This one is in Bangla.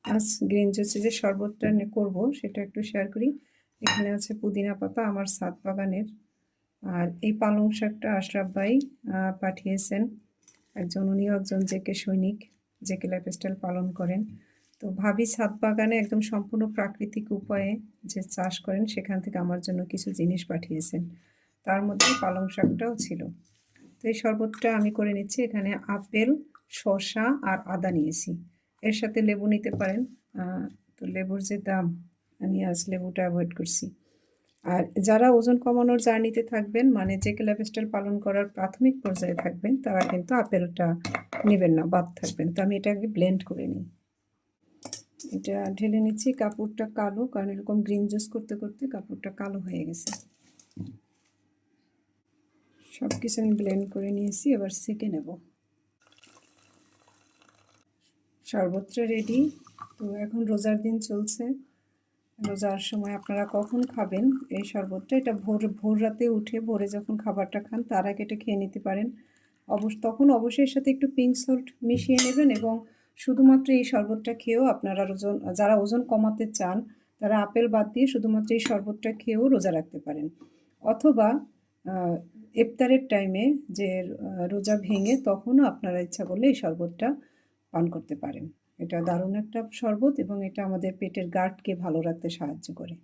আজ গ্রিন জুসে যে শরবতটা করব সেটা একটু শেয়ার করি। এখানে আছে পুদিনা পাতা আমার ছাদ বাগানের, আর এই পালং শাকটা আশরাফ ভাই পাঠিয়েছেন। উনিও একজন জেকে সৈনিক, জেকে লাইফস্টাইল পালন করেন। তো ভাবি ছাদ বাগানে একদম সম্পূর্ণ প্রাকৃতিক উপায়ে যে চাষ করেন, সেখান থেকে আমার জন্য কিছু জিনিস পাঠিয়েছেন, তার মধ্যে পালং শাকটাও ছিল। তো এই শরবতটা আমি করে নিচ্ছি। এখানে আপেল, শসা আর আদা নিয়েছি, এর সাথে লেবু নিতে পারেন। তো লেবুর যে দাম, আমি আজ লেবুটা অ্যাভয়েড করছি। আর যারা ওজন কমানোর জার্নিতে থাকবেন, মানে জেকে লাইফস্টাইল পালন করার প্রাথমিক পর্যায়ে থাকবেন, তারা কিন্তু আপেলটা নেবেন না, বাদ থাকবেন। তো আমি এটাকে ব্লেন্ড করে নিই। এটা ঢেলে নিচ্ছি। কাপড়টা কালো, কারণ এরকম গ্রিন জুস করতে করতে কাপড়টা কালো হয়ে গেছে। সব কিছু আমি ব্লেন্ড করে নিয়েছি, এবার সেঁকে নেব। শরবতটা রেডি। তো এখন রোজার দিন চলছে, রোজার সময় আপনারা কখন খাবেন এই শরবতটা, এটা ভোর রাতে উঠে ভোরে যখন খাবারটা খান তার আগে এটা খেয়ে নিতে পারেন। তখন অবশ্যই এর সাথে একটু পিঙ্ক সল্ট মিশিয়ে নেবেন, এবং শুধুমাত্র এই শরবতটা খেয়েও আপনারা যারা ওজন কমাতে চান তারা আপেল বাদ দিয়ে শুধুমাত্র এই শরবতটা খেয়েও রোজা রাখতে পারেন। অথবা ইফতারের টাইমে যে রোজা ভেঙে তখনও আপনারা ইচ্ছা করলে এই শরবতটা পান করতে পারেন। এটা দারুণ একটা শরবত, এবং এটা আমাদের পেটের গার্ডকে ভালো রাখতে সাহায্য করে।